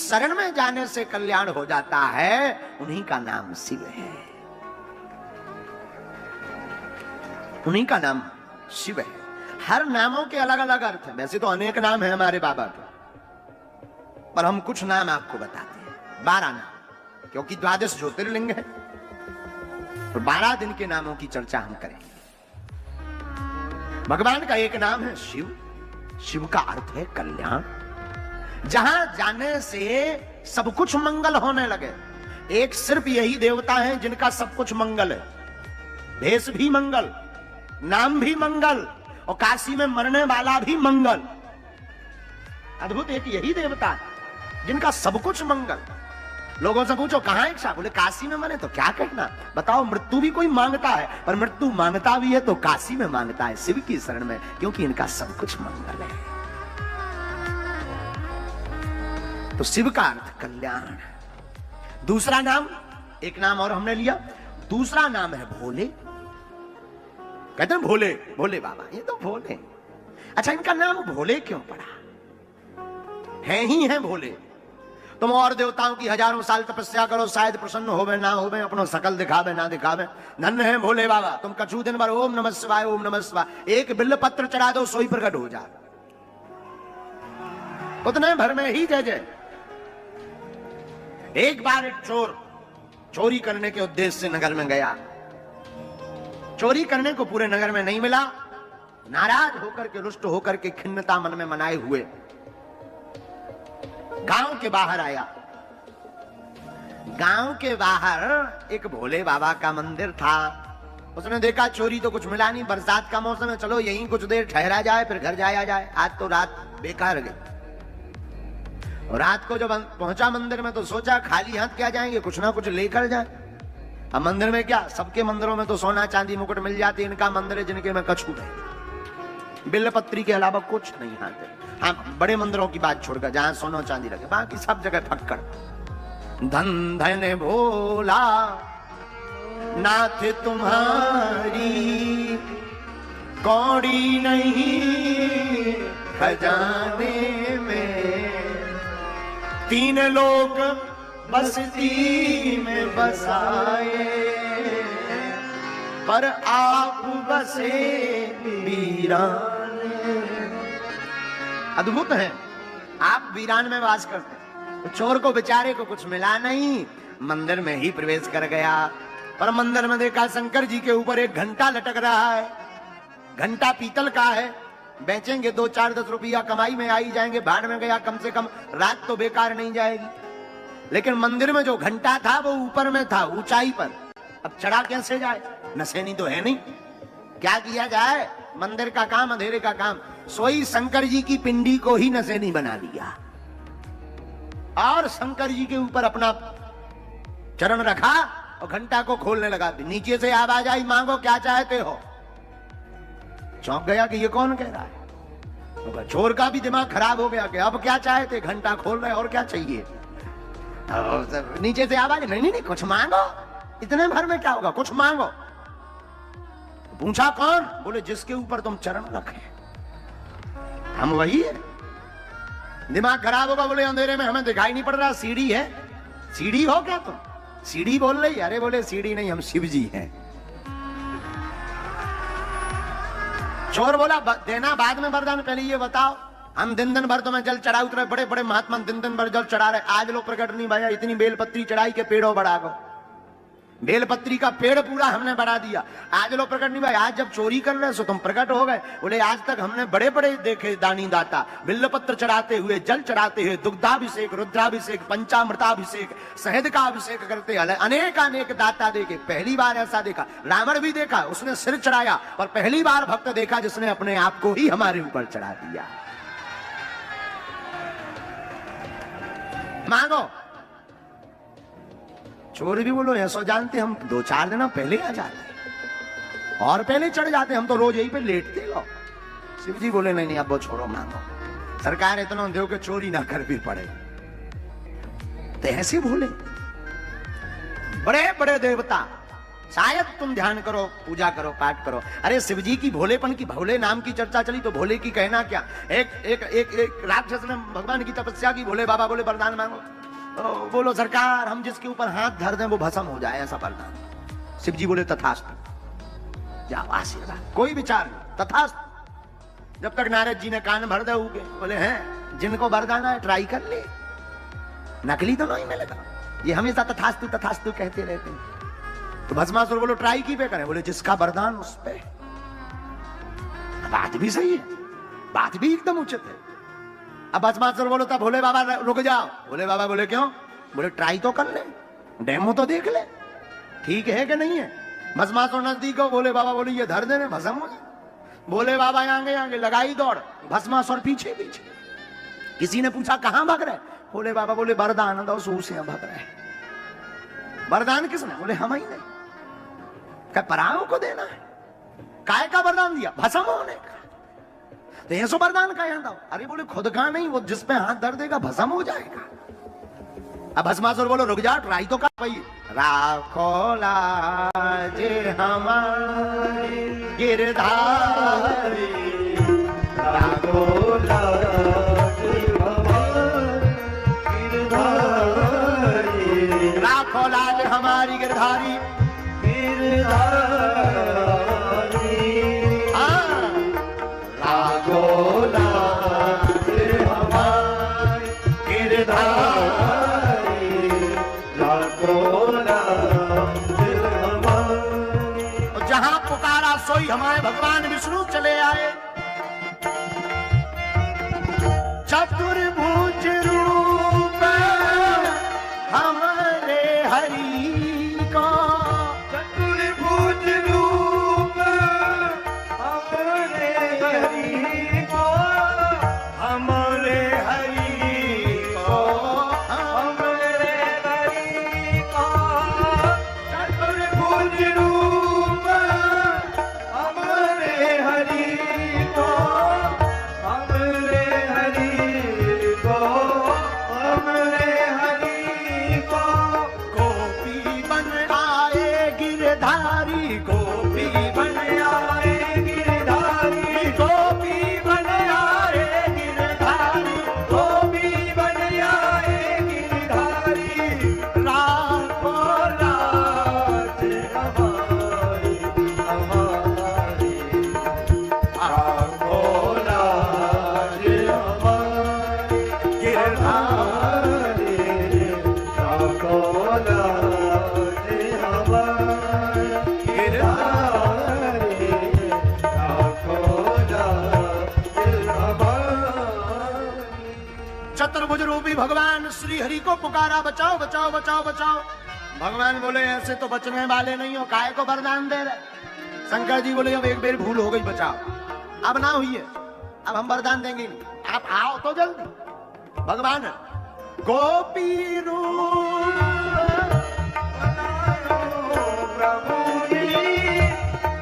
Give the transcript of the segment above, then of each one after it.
शरण में जाने से कल्याण हो जाता है, उन्हीं का नाम शिव है, उन्हीं का नाम शिव है। हर नामों के अलग अलग अर्थ है। वैसे तो अनेक नाम है हमारे बाबा के, पर हम कुछ नाम आपको बताते हैं, 12 नाम, क्योंकि 12 ज्योतिर्लिंग है, तो 12 दिन के नामों की चर्चा हम करेंगे। भगवान का एक नाम है शिव। शिव का अर्थ है कल्याण। जहां जाने से सब कुछ मंगल होने लगे। एक सिर्फ यही देवता है जिनका सब कुछ मंगल है, भेष भी मंगल, नाम भी मंगल, और काशी में मरने वाला भी मंगल। अद्भुत एक यही देवता है जिनका सब कुछ मंगल। लोगों से पूछो कहां इच्छा, बोले काशी में मरे, तो क्या कहना, बताओ मृत्यु भी कोई मांगता है, पर मृत्यु मांगता भी है तो काशी में मांगता है, शिव की शरण में, क्योंकि इनका सब कुछ मंगल है। तो शिव का अर्थ कल्याण। दूसरा नाम, एक नाम और हमने लिया, दूसरा नाम है भोले। कहते हैं भोले, भोले बाबा, ये तो भोले। अच्छा, इनका नाम भोले क्यों पड़ा? है ही है भोले। तुम और देवताओं की हजारों साल तपस्या करो, शायद प्रसन्न होवे ना होवे, अपनो सकल दिखावे ना दिखावे, धन्य है भोले बाबा। तुम कछु दिन भर ओम नमः शिवाय ओम नमः शिवाय, एक बिल्व पत्र चढ़ा दो, सोई प्रकट हो जाए, उतने भर में ही जय जय। एक बार एक चोर चोरी करने के उद्देश्य से नगर में गया। चोरी करने को पूरे नगर में नहीं मिला। नाराज होकर के, रुष्ट होकर के, खिन्नता मन में मनाए हुए गांव के बाहर आया। गांव के बाहर एक भोले बाबा का मंदिर था। उसने देखा चोरी तो कुछ मिला नहीं, बरसात का मौसम है, चलो यहीं कुछ देर ठहरा जाए, फिर घर जाया जाए। आज तो रात बेकार गई। रात को जब पहुंचा मंदिर में तो सोचा खाली हाथ क्या जाएंगे, कुछ ना कुछ लेकर जाए। अब मंदिर में क्या, सबके मंदिरों में तो सोना चांदी मुकुट मिल जाती, इनका मंदिर है जिनके में कछु नहीं, बिल्लपत्री के अलावा कुछ नहीं हाथ है। हाँ, बड़े मंदिरों की बात छोड़कर जहां सोना चांदी लगे, बाकी सब जगह फक्कड़। धन धन भोला नाथ तुम्हारी कौड़ी नहीं खजाने में, 3 लोग बस्ती में बसाए, पर आप बसे वीरान। अद्भुत है, आप वीरान में वास करते हैं। तो चोर को बेचारे को कुछ मिला नहीं, मंदिर में ही प्रवेश कर गया। पर मंदिर में देखा शंकर जी के ऊपर एक घंटा लटक रहा है। घंटा पीतल का है, बेचेंगे 2-4-10 रुपया कमाई में आई जाएंगे। भाड़ में गया, कम से कम रात तो बेकार नहीं जाएगी। लेकिन मंदिर में जो घंटा था वो ऊपर में था, ऊंचाई पर। अब चढ़ा कैसे जाए, नसेनी तो है नहीं, क्या किया जाए? मंदिर का काम, अंधेरे का काम। सोई शंकर जी की पिंडी को ही नसेनी बना लिया और शंकर जी के ऊपर अपना चरण रखा और घंटा को खोलने लगा। नीचे से आवाज आई, मांगो क्या चाहते हो। चौंक गया कि ये कौन कह रहा है। तो चोर का भी दिमाग खराब हो गया कि अब क्या चाहते, घंटा खोल रहे और क्या चाहिए। नीचे से आवाज, नहीं नहीं नहीं, कुछ मांगो, इतने भर में क्या होगा, कुछ मांगो। पूछा कौन? बोले जिसके ऊपर तुम चरण रखे हम वही है। दिमाग खराब होगा। बोले अंधेरे में हमें दिखाई नहीं पड़ रहा, सीढ़ी है। सीढ़ी हो क्या तुम? सीढ़ी बोल रही? अरे बोले सीढ़ी नहीं, हम शिव जी हैं। चोर बोला देना बाद में वरदान, पहले ये बताओ, हम दिन दिन भर तुम्हें जल चढ़ा उतरे, बड़े बड़े महात्मा दिन दिन भर जल चढ़ा रहे, आज लोग प्रकट नहीं भैया, इतनी बेलपत्री चढ़ाई के पेड़ों बढ़ा गो। बेलपत्री का पेड़ पूरा हमने बढ़ा दिया, आज लोग प्रकट नहीं भाई। आज जब चोरी कर रहे सो तुम प्रकट हो गए। बोले आज तक हमने बड़े बड़े देखे दानी दाता, बिल्लपत्र चढ़ाते हुए, जल चढ़ाते हुए, दुग्धाभिषेक, रुद्राभिषेक, पंचामृताभिषेक, शहद का अभिषेक करते अनेक अनेक दाता देखे। पहली बार ऐसा देखा, रावण भी देखा, उसने सिर चढ़ाया, पर पहली बार भक्त देखा जिसने अपने आप को ही हमारे ऊपर चढ़ा दिया। मांगो। चोर भी बोलो ऐसा जानते हम 2-4 दिन पहले आ जाते और पहले चढ़ जाते, हम तो रोज यहीं पे लेटते लो। शिव जी बोले नहीं नहीं, अब वो छोड़ो, मांगो। सरकार इतना दो के चोरी ना कर भी पड़े। तो ऐसे बोले बड़े बड़े देवता, शायद तुम ध्यान करो, पूजा करो, पाठ करो। अरे शिव जी की भोलेपन की, भोले नाम की चर्चा चली तो भोले की कहना क्या। एक एक एक, एक राक्षस ने भगवान की तपस्या की, भोले बाबा बोले वरदान मांगो। बोलो सरकार हम जिसके ऊपर हाथ धर दें वो भस्म हो जाए, ऐसा वरदान। शिव जी बोले तथास्तु, जाओ आशीर्वाद, कोई विचार नहीं, तथास्तु। जब तक नारद जी ने कान भर दे उगे, बोले हैं जिनको वरदान है ट्राई कर ले, नकली तो नहीं मिलेगा। ये हमेशा तथास्तु तथास्तु कहते रहते हैं। तो भस्मासुर बोलो ट्राई की पे करें, बोले जिसका वरदान उस पे। बात भी सही है, बात भी एकदम उचित है। अब भस्मासुर बोलो तब भोले बाबा रुक जाओ। भोले बाबा बोले क्यों? बोले ट्राई तो कर ले, डेमो तो देख ले, ठीक है कि नहीं है। भस्मासुर नजदीक हो, भोले बाबा बोले ये धर देने भस्म हो जाए। भोले बाबा आगे आगे लगाई दौड़, भस्मासुर पीछे पीछे। किसी ने पूछा कहां भाग रहे? भोले बाबा बोले वरदान दो, सूर से भाग रहे। वरदान किसने? बोले हम ही नहीं, क्या पराओं को देना है? काय का वरदान दिया? भस्म होने का। तो ये सो वरदान का यहाँ दो। अरे बोले खुद का नहीं, वो जिस पे हाथ धर देगा भस्म हो जाएगा। अब भस्मासुर बोलो रुक जा, ट्राई तो कर भाई। राखो लाज हमारी गिरधारी, राखो लाज हमारी गिरधारी, राखो लाज हमारी गिरधारी, गिरधारी, राखो लाज हमारी गिरधारी, जहां पुकारा सोई हमारे भगवान विष्णु चले आए। चतुर्भुज रूप हमारे हरि को, चतुर्भुज रूप हमारे हरि को, हमारे हरि को, चतुर्भुज रूपी भगवान श्री हरि को पुकारा, बचाओ बचाओ बचाओ बचाओ। भगवान बोले ऐसे तो बचने वाले नहीं हो, काय को वरदान दे रहे? शंकर जी बोले अब एक बार भूल हो गई, बचाओ, अब ना हुई है, अब हम वरदान देंगे नहीं, आप आओ तो जल्दी। भगवान गोपी रूप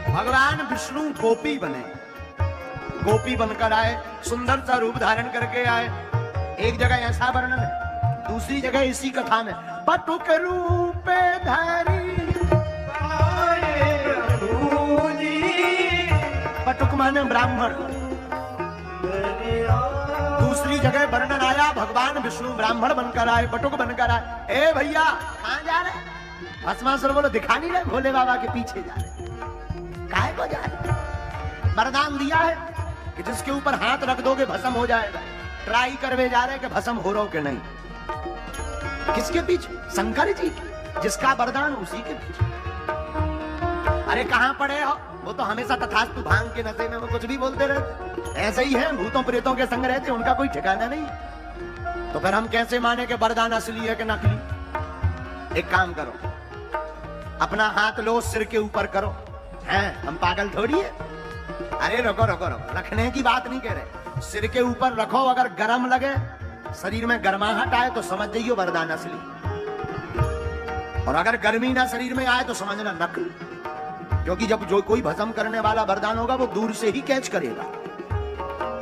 भगवान विष्णु गोपी बने, गोपी बनकर आए, सुंदर सा रूप धारण करके आए। एक जगह ऐसा वर्णन है, दूसरी जगह इसी कथा में पटुक रूप धारी, पटुक माने ब्राह्मण। दूसरी जगह वर्णन आया भगवान विष्णु ब्राह्मण बनकर आए, पटुक बनकर आए। ए भैया कहां जा रहे? भस्मासुर बोलो दिखा नहीं रहे, भोले बाबा के पीछे जा रहे। काहे को जा रहे? वरदान दिया है कि जिसके ऊपर हाथ रख दोगे भस्म हो जाएगा। ट्राई करवे जा रहे कि भस्म हो रहा हो कि नहीं। किसके पीछे? शंकर जी, जिसका वरदान उसी के पीछे। अरे कहां पड़े हो? वो तो हमेशा तथास्तु भांग के नशे में वो कुछ भी बोलते रहते, ऐसे ही है, भूतों प्रेतों के संग रहते, उनका कोई ठिकाना नहीं। तो फिर हम कैसे माने कि वरदान असली है कि नकली? एक काम करो, अपना हाथ लो सिर के ऊपर करो। हैं हम पागल थोड़ी है। अरे रुको रुको रुको, रखने की बात नहीं कह रहे, सिर के ऊपर रखो, अगर गर्म लगे, शरीर में गर्माहट आए तो समझ जाइए वरदान असली, और अगर गर्मी ना शरीर में आए तो समझना नकली। क्योंकि जब जो कोई भस्म करने वाला वरदान होगा वो दूर से ही कैच करेगा।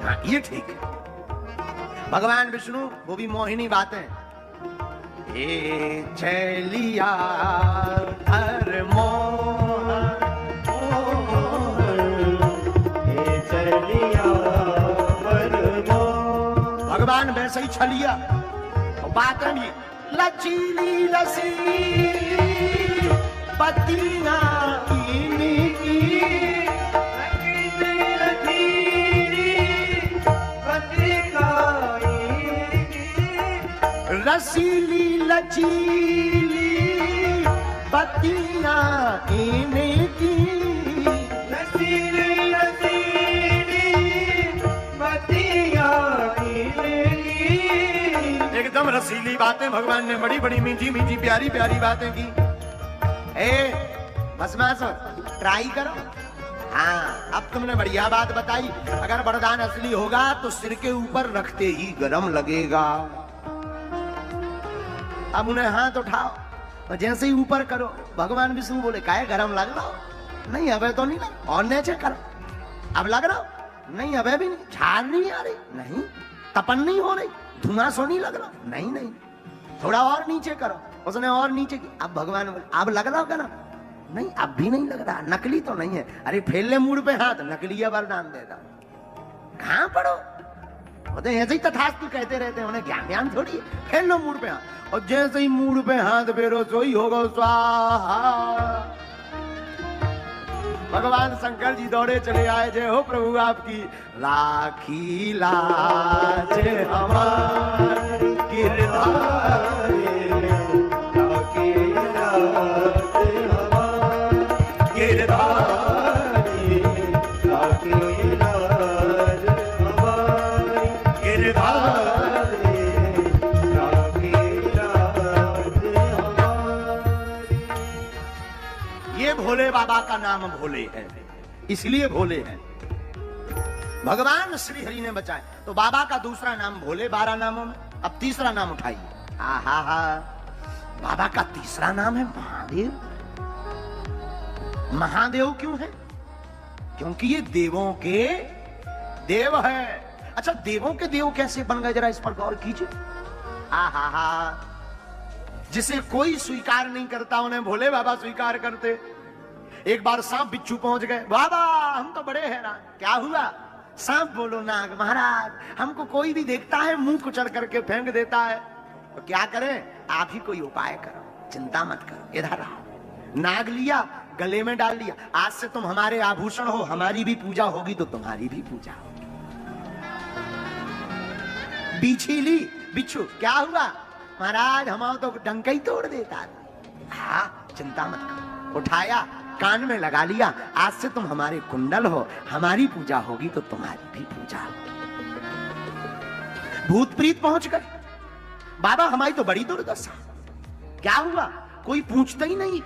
हाँ ये ठीक है। भगवान विष्णु वो भी मोहिनी बातें, ये चलिया हर मोहन, ये चलिया हर मोहन। भगवान वैसे ही छलिया, बातें भी लचीली लसीली पतिया इनकी, लचीली लचीली पतिया इनकी, रसीली लचीली पतिया इनकी, रसीली लचीली पतिया इनकी। एकदम रसीली बातें भगवान ने बड़ी बड़ी मीठी मीठी प्यारी प्यारी बातें की। बस ट्राई करो। हाँ, अब तुमने बढ़िया बात बताई। अगर वरदान असली होगा तो सिर के ऊपर रखते ही गरम लगेगा। अब उन्हें हाथ उठाओ और जैसे ही ऊपर करो, भगवान विष्णु बोले काहे गरम लग रहा हो? नहीं अबे तो नहीं लग। और नीचे करो, अब लग रहा हो? नहीं अबे भी नहीं। झाड़ नहीं आ रही? नहीं। तपन नहीं हो रही? धुआं सो नहीं लग रहा? नहीं नहीं। थोड़ा और नीचे करो। उसने और नीचे की। अब भगवान बोले अब लग रहा होगा ना? नहीं अब भी नहीं लग रहा। नकली तो नहीं है। अरे फेल ले मूड पे हाथ, नकली है वरदान देगा। कहां पढ़ो? वो तो ऐसे ही तथास्तु कहते रहते हैं, उन्हें ज्ञान ज्ञान थोड़ी है। फेल लो मूड पे हाथ, और जैसे ही मूड पे हाथ फेरो सोई होगा स्वाहा। भगवान शंकर जी दौड़े चले आए। जय हो प्रभु आपकी। राखी लाज हमारी गिरधारी, राखी लाज हमारी गिरधारी, राखी लाज हमारी गिरधारी, राखी लाज हमारी। ये भोले बाबा का नाम भोले है, इसलिए भोले हैं। भगवान श्री हरि ने बचाए तो बाबा का दूसरा नाम भोले। 12 नामों में अब तीसरा नाम उठाइए। आहा हा, बाबा का तीसरा नाम है महादेव। महादेव क्यों है? क्योंकि ये देवों के देव है। अच्छा, देवों के देव कैसे बन गए, जरा इस पर गौर कीजिए। आहा हा, जिसे कोई स्वीकार नहीं करता उन्हें भोले बाबा स्वीकार करते। एक बार सांप बिच्छू पहुंच गए। बाबा हम तो बड़े हैरान। क्या हुआ? सांप बोलो नाग महाराज, हमको कोई भी देखता है मुंह कुचल करके फेंक देता है, तो क्या करें? आप ही कोई उपाय करो, चिंता मत करो। इधर आओ। नाग लिया, गले में डाल लिया। आज से तुम हमारे आभूषण हो, हमारी भी पूजा होगी तो तुम्हारी भी पूजा होगी। बिछी ली बिच्छू। क्या हुआ? महाराज हमारा तो डंका ही तोड़ देता है। हाँ चिंता मत करो। उठाया, कान में लगा लिया। आज से तुम हमारे कुंडल हो, हमारी पूजा होगी तो तुम्हारी भी पूजा होगी। भूत प्रीत पहुंच गए। बाबा हमारी तो बड़ी दुर्दशा। क्या हुआ? कोई पूछता ही नहीं।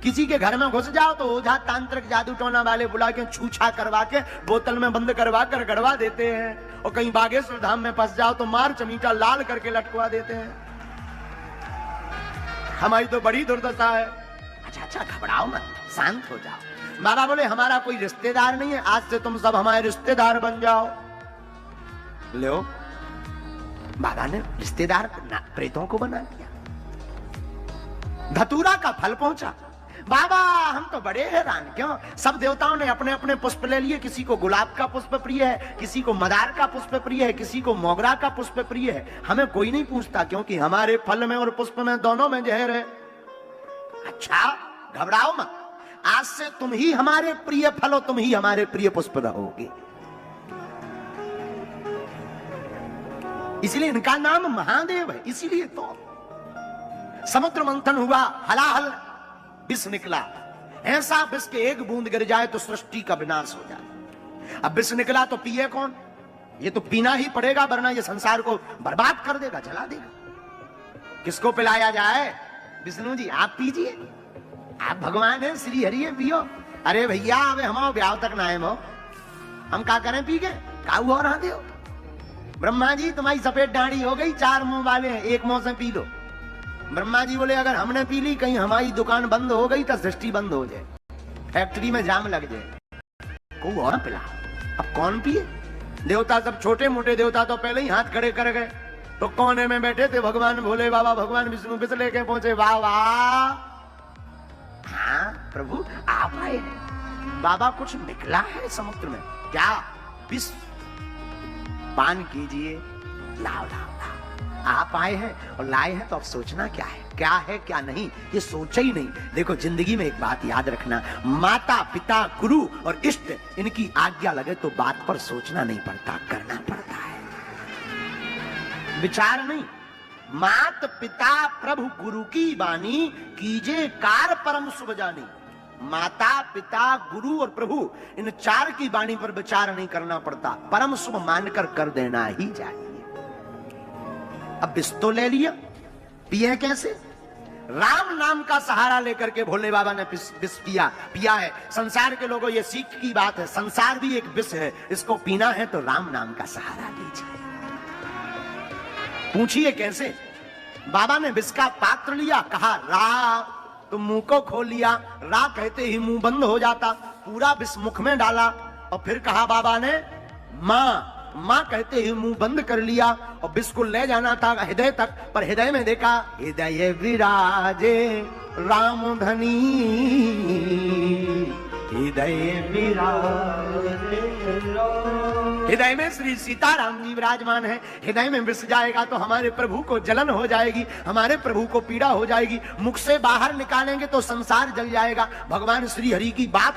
किसी के घर में घुस जाओ तो ओझा तांत्रिक जादू टोना वाले बुला के छूछा करवा के बोतल में बंद करवा कर गड़वा देते हैं। और कहीं बागेश्वर धाम में फंस जाओ तो मार चमीटा लाल करके लटकवा देते हैं। हमारी तो बड़ी दुर्दशा है। अच्छा घबराओ मत, शांत हो जाओ। बाबा बोले हमारा कोई रिश्तेदार नहीं है, आज से तुम सब हमारे रिश्तेदार बन जाओ। लो, बाबा ने रिश्तेदार प्रेतों को बना दिया। धतूरा का फल पहुंचा। बाबा हम तो बड़े हैरान। क्यों? सब देवताओं ने अपने अपने पुष्प ले लिए। किसी को गुलाब का पुष्प प्रिय है, किसी को मदार का पुष्प प्रिय है, किसी को मोगरा का पुष्प प्रिय है। हमें कोई नहीं पूछता, क्योंकि हमारे फल में और पुष्प में दोनों में जहर है। अच्छा घबराओ मत, आज से तुम ही हमारे प्रिय फल हो, तुम ही हमारे प्रिय पुष्प रहोगे। इसलिए इनका नाम महादेव है। इसीलिए तो समुद्र मंथन हुआ, हलाहल विष निकला। ऐसा विष के एक बूंद गिर जाए तो सृष्टि का विनाश हो जाए। अब विष निकला तो पिए कौन? ये तो पीना ही पड़ेगा, वरना ये संसार को बर्बाद कर देगा, जला देगा। किसको पिलाया जाए? विष्णु जी आप पीजिए, आप भगवान है, श्री हरि है, पियो। अरे भैया अब हमारे ब्याह तक ना है, हम क्या करें पी के? काऊ और हाँ दो। ब्रह्मा जी तुम्हारी सफेद दाढ़ी हो गई, 4 मुंह वाले हैं, एक मुंह से पी लो। ब्रह्मा जी बोले अगर हमने पी ली, कहीं हमारी दुकान बंद हो गई तो सृष्टि बंद हो जाए, फैक्ट्री में जाम लग जाए। को और पिला। अब कौन पिए? देवता सब छोटे मोटे देवता तो पहले ही हाथ खड़े कर गए। तो कोने में बैठे थे भगवान भोले बाबा, भगवान विष्णु विष लेके पहुंचे। वाह वाह, हाँ प्रभु आप आए हैं। बाबा कुछ निकला है समुद्र में? क्या? विष पान कीजिए। लाओ लाओ लाओ। आप आए हैं और लाए हैं तो अब सोचना क्या है क्या नहीं, ये सोचा ही नहीं। देखो जिंदगी में एक बात याद रखना, माता पिता गुरु और इष्ट इनकी आज्ञा लगे तो बात पर सोचना नहीं पड़ता, करना पड़ता है, विचार नहीं। मात पिता प्रभु गुरु की बानी, कीजे कार परम शुभ जानी। माता पिता गुरु और प्रभु इन चार की वाणी पर विचार नहीं करना पड़ता, परम शुभ मानकर कर देना ही चाहिए। अब विष तो ले लिया, पिए कैसे? राम नाम का सहारा लेकर के भोले बाबा ने विष पिया है। संसार के लोगों, ये सीख की बात है, संसार भी एक विष है, इसको पीना है तो राम नाम का सहारा लीजिए। पूछिए कैसे? बाबा ने विष का पात्र लिया, कहा रा, तो मुंह को खोल लिया, रा कहते ही मुंह बंद हो जाता, पूरा विष मुख में डाला और फिर कहा बाबा ने मां, मां कहते ही मुंह बंद कर लिया और विष को ले जाना था हृदय तक, पर हृदय में देखा हृदय विराजे राम धनी, हृदय विराजे, हृदय में श्री सीताराम जी विराजमान है। हृदय में विष जाएगा तो हमारे प्रभु को जलन हो जाएगी, हमारे प्रभु को पीड़ा हो जाएगी, मुख से बाहर निकालेंगे तो संसार जल जाएगा। भगवान श्री हरि की बात